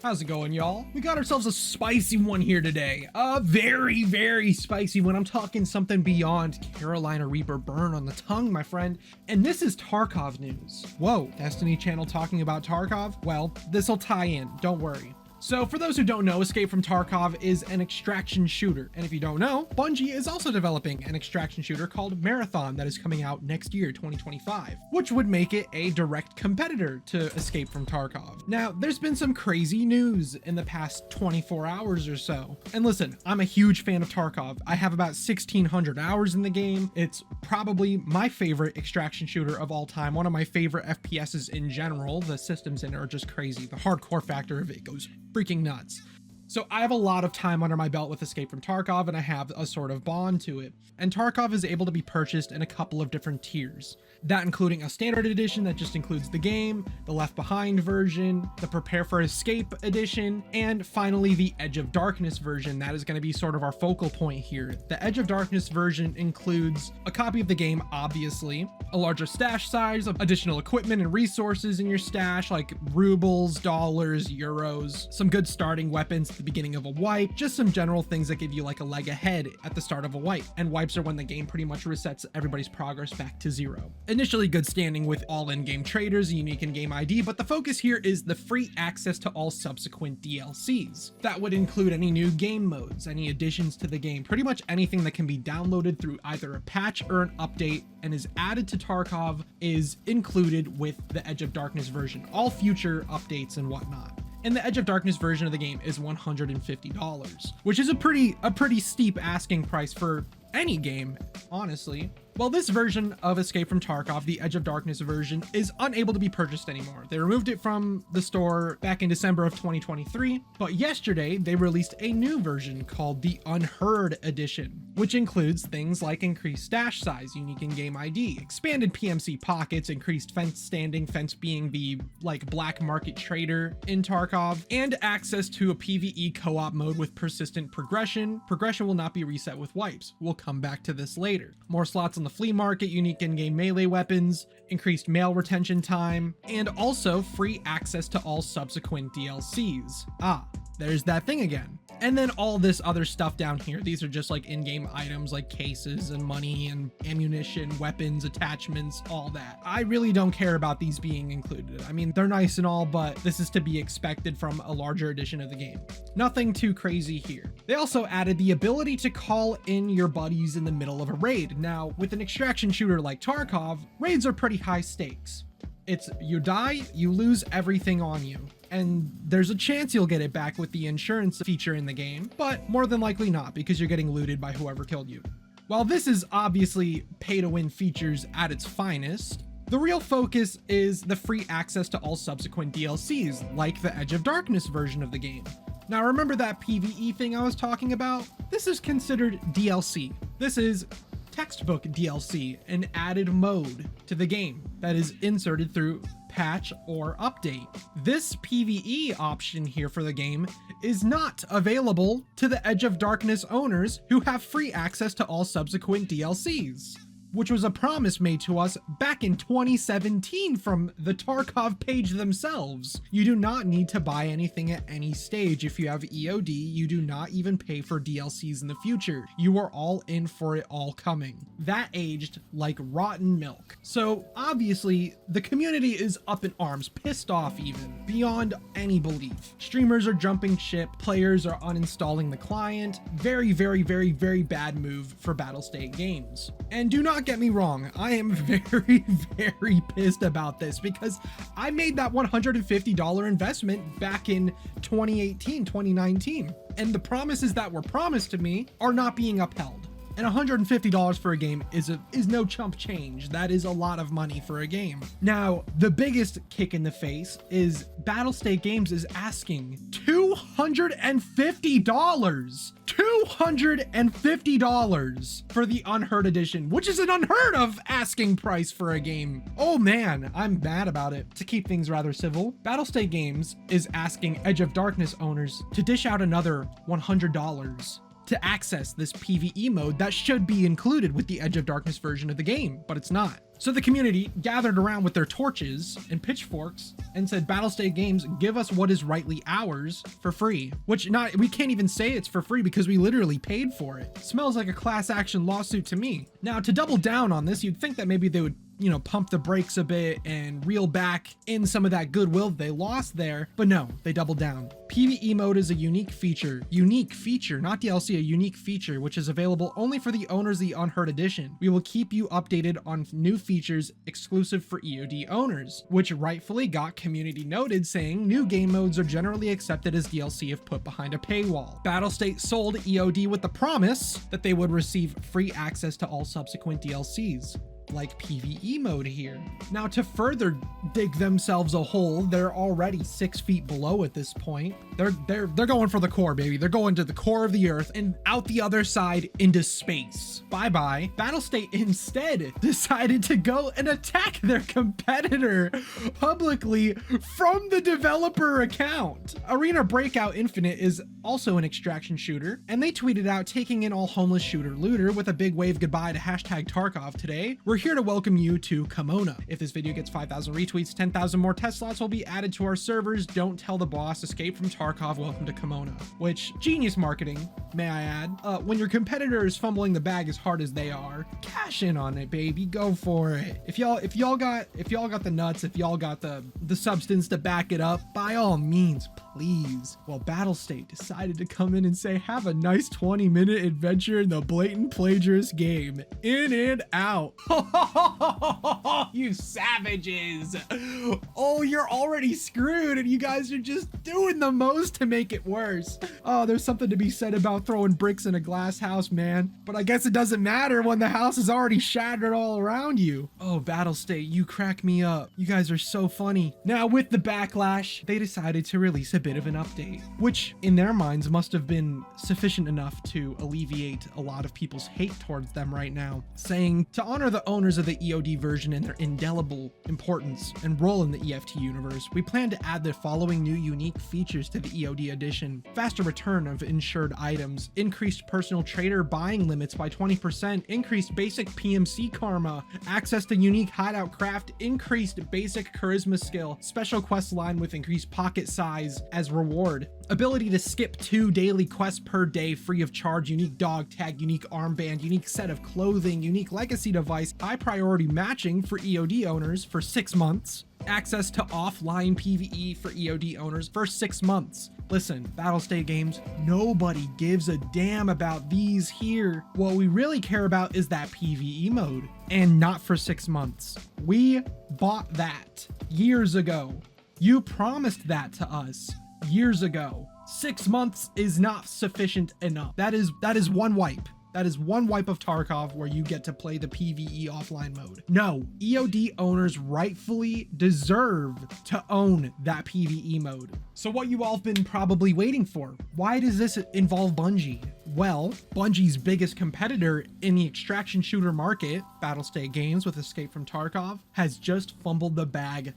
How's it going, y'all? We got ourselves a spicy one here today. A very, very spicy one. I'm talking something beyond Carolina Reaper burn on the tongue, my friend. And this is Tarkov news. Whoa, Destiny channel talking about Tarkov? Well, this'll tie in, don't worry. So for those who don't know, Escape from Tarkov is an extraction shooter. And if you don't know, Bungie is also developing an extraction shooter called Marathon that is coming out next year, 2025, which would make it a direct competitor to Escape from Tarkov. Now, there's been some crazy news in the past 24 hours or so. And listen, I'm a huge fan of Tarkov. I have about 1,600 hours in the game. It's probably my favorite extraction shooter of all time. One of my favorite FPSs in general. The systems in it are just crazy. The hardcore factor of it goes freaking nuts. So I have a lot of time under my belt with Escape from Tarkov, and I have a sort of bond to it. And Tarkov is able to be purchased in a couple of different tiers. That including a standard edition that just includes the game, the Left Behind version, the Prepare for Escape edition, and finally the Edge of Darkness version. That is going to be sort of our focal point here. The Edge of Darkness version includes a copy of the game, obviously, a larger stash size, additional equipment and resources in your stash like rubles, dollars, euros, some good starting weapons at the beginning of a wipe, just some general things that give you like a leg ahead at the start of a wipe. And wipes are when the game pretty much resets everybody's progress back to zero. Initially good standing with all in-game traders, a unique in-game ID, but the focus here is the free access to all subsequent DLCs. That would include any new game modes, any additions to the game, pretty much anything that can be downloaded through either a patch or an update and is added to Tarkov is included with the Edge of Darkness version, all future updates and whatnot. And the Edge of Darkness version of the game is $150, which is a pretty steep asking price for any game, honestly. Well, this version of Escape from Tarkov, the Edge of Darkness version, is unable to be purchased anymore. They removed it from the store back in December of 2023, but yesterday they released a new version called the Unheard edition, which includes things like increased stash size, unique in-game ID, expanded PMC pockets, increased fence standing, fence being the like black market trader in Tarkov, and access to a PvE co-op mode with persistent progression. Progression will not be reset with wipes. We'll come back to this later. More slots on the flea market, unique in-game melee weapons, increased mail retention time, and also free access to all subsequent DLCs. There's that thing again. And then all this other stuff down here. These are just like in-game items like cases and money and ammunition, weapons, attachments, all that. I really don't care about these being included. I mean, they're nice and all, but this is to be expected from a larger edition of the game. Nothing too crazy here. They also added the ability to call in your buddies in the middle of a raid. Now, with an extraction shooter like Tarkov, raids are pretty high stakes. It's you die, you lose everything on you. And there's a chance you'll get it back with the insurance feature in the game, but more than likely not because you're getting looted by whoever killed you. While this is obviously pay-to-win features at its finest, the real focus is the free access to all subsequent DLCs, like the Edge of Darkness version of the game. Now remember that PvE thing I was talking about? This is considered DLC. This is textbook DLC, an added mode to the game that is inserted through patch or update. This PvE option here for the game is not available to the Edge of Darkness owners who have free access to all subsequent DLCs, which was a promise made to us back in 2017 from the Tarkov page themselves. You do not need to buy anything at any stage. If you have EOD, you do not even pay for DLCs in the future. You are all in for it all coming. That aged like rotten milk. So obviously the community is up in arms, pissed off even, beyond any belief. Streamers are jumping ship, players are uninstalling the client. Very, very, very, very bad move for Battlestate Games. And do not get me wrong, I am very, very pissed about this because I made that $150 investment back in 2018, 2019, and the promises that were promised to me are not being upheld. And $150 for a game is no chump change. That is a lot of money for a game. Now, the biggest kick in the face is Battlestate Games is asking $250. $250 for the Unheard edition, which is an unheard of asking price for a game. Oh man, I'm mad about it. To keep things rather civil, Battlestate Games is asking Edge of Darkness owners to dish out another $100 to access this PvE mode that should be included with the Edge of Darkness version of the game, but it's not. So the community gathered around with their torches and pitchforks and said, Battlestate Games, give us what is rightly ours for free. Which we can't even say it's for free because we literally paid for it. Smells like a class action lawsuit to me. Now, to double down on this, you'd think that maybe they would, you know, pump the brakes a bit and reel back in some of that goodwill they lost there, but no, they doubled down. PvE mode is a unique feature, not DLC, a unique feature, which is available only for the owners of the Unheard edition. We will keep you updated on new features exclusive for EOD owners, which rightfully got community noted, saying new game modes are generally accepted as DLC if put behind a paywall. Battlestate sold EOD with the promise that they would receive free access to all subsequent DLCs. Like PvE mode here. Now, to further dig themselves a hole, they're already 6 feet below at this point. They're going for the core, baby. They're going to the core of the earth and out the other side into space. Bye-bye. Battlestate instead decided to go and attack their competitor publicly from the developer account. Arena Breakout Infinite is also an extraction shooter, and they tweeted out, taking in all homeless shooter looter with a big wave goodbye to #Tarkov today. We're here to welcome you to Kimona. If this video gets 5,000 retweets, 10,000 more test slots will be added to our servers. Don't tell the boss. Escape from Tarkov. Welcome to Kimona. Which, genius marketing, may I add. When your competitor is fumbling the bag as hard as they are, cash in on it, baby. Go for it. If y'all got the nuts, if y'all got the substance to back it up, by all means, please. Well, Battlestate decided to come in and say, have a nice 20-minute adventure in the blatant plagiarist game. In and out. You savages. Oh, you're already screwed and you guys are just doing the most to make it worse. Oh, there's something to be said about throwing bricks in a glass house, man. But I guess it doesn't matter when the house is already shattered all around you. Oh, Battlestate, you crack me up. You guys are so funny. Now, with the backlash, they decided to release a bit of an update, which in their minds must have been sufficient enough to alleviate a lot of people's hate towards them right now, saying, to honor the owners of the EOD version and their indelible importance and role in the EFT universe, we plan to add the following new unique features to the EOD edition. Faster return of insured items, increased personal trader buying limits by 20%, increased basic PMC karma, access to unique hideout craft, increased basic charisma skill, special quest line with increased pocket size as reward, ability to skip 2 daily quests per day free of charge, unique dog tag, unique armband, unique set of clothing, unique legacy device, high priority matching for EOD owners for 6 months, access to offline PvE for EOD owners for 6 months. Listen, Battlestate Games, nobody gives a damn about these here. What we really care about is that PvE mode, and not for 6 months. We bought that years ago. You promised that to us years ago. 6 months is not sufficient enough. That is one wipe. That is one wipe of Tarkov where you get to play the PvE offline mode. No, EOD owners rightfully deserve to own that PvE mode. So what you all have been probably waiting for, why does this involve Bungie? Well, Bungie's biggest competitor in the extraction shooter market, Battlestate Games with Escape from Tarkov, has just fumbled the bag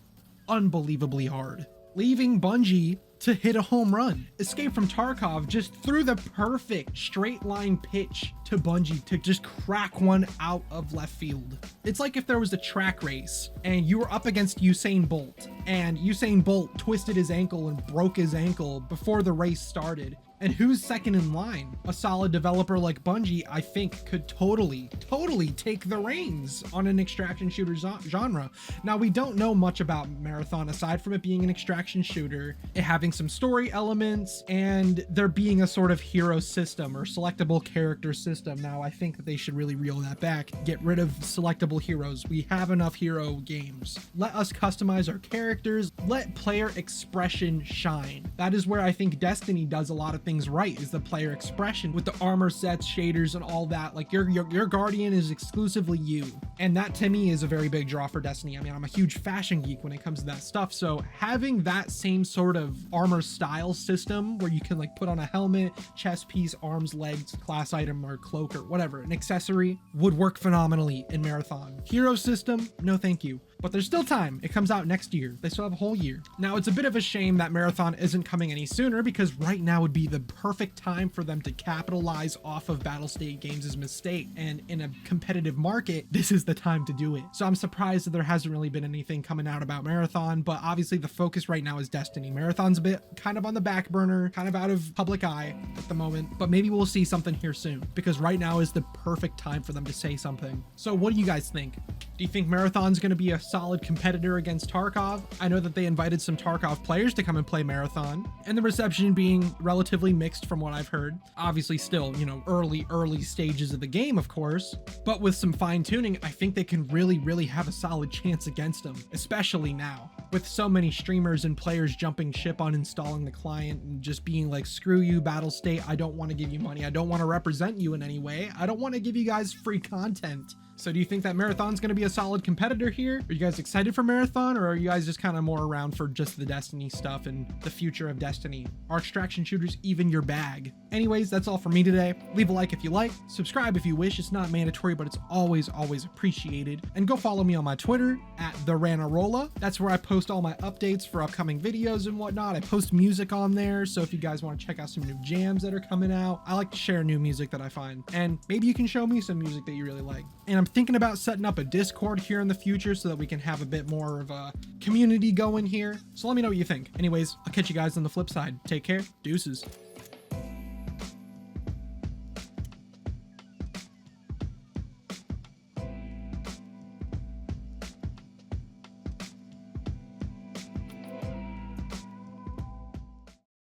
unbelievably hard, leaving Bungie to hit a home run. Escape from Tarkov just threw the perfect straight line pitch to Bungie to just crack one out of left field. It's like if there was a track race and you were up against Usain Bolt and Usain Bolt twisted his ankle and broke his ankle before the race started. And who's second in line? A solid developer like Bungie, I think, could totally take the reins on an extraction shooter genre. Now, we don't know much about Marathon aside from it being an extraction shooter, it having some story elements, and there being a sort of hero system or selectable character system. Now, I think that they should really reel that back. Get rid of selectable heroes. We have enough hero games. Let us customize our characters. Let player expression shine. That is where I think Destiny does a lot of things right, is the player expression with the armor sets, shaders, and all that. Like your guardian is exclusively you, and that to me is a very big draw for Destiny. I mean, I'm a huge fashion geek when it comes to that stuff, so having that same sort of armor style system where you can like put on a helmet, chest piece, arms, legs, class item, or cloak, or whatever, an accessory, would work phenomenally in Marathon. Hero system, no thank you. but there's still time. It comes out next year. They still have a whole year. Now, it's a bit of a shame that Marathon isn't coming any sooner, because right now would be the perfect time for them to capitalize off of Battlestate Games' mistake. And in a competitive market, this is the time to do it. So I'm surprised that there hasn't really been anything coming out about Marathon, but obviously the focus right now is Destiny. Marathon's a bit kind of on the back burner, kind of out of public eye at the moment, but maybe we'll see something here soon, because right now is the perfect time for them to say something. So what do you guys think? Do you think Marathon's going to be a solid competitor against Tarkov? I know that they invited some Tarkov players to come and play Marathon, and the reception being relatively mixed from what I've heard. Obviously still, you know, early stages of the game, of course, but with some fine tuning, I think they can really have a solid chance against them, especially now, with so many streamers and players jumping ship on installing the client and just being like, screw you, Battlestate, I don't want to give you money. I don't want to represent you in any way. I don't want to give you guys free content. So do you think that Marathon's going to be a solid competitor here? Are you guys excited for Marathon, or are you guys just kind of more around for just the Destiny stuff and the future of Destiny? Are extraction shooters even your bag? Anyways, that's all for me today. Leave a like if you like, subscribe if you wish. It's not mandatory, but it's always appreciated. And go follow me on my Twitter at @TheRanarola. That's where I post all my updates for upcoming videos and whatnot. I post music on there, so if you guys want to check out some new jams that are coming out, I like to share new music that I find. And maybe you can show me some music that you really like. And I'm thinking about setting up a Discord here in the future so that we can have a bit more of a community going here. So let me know what you think. Anyways, I'll catch you guys on the flip side. Take care. Deuces.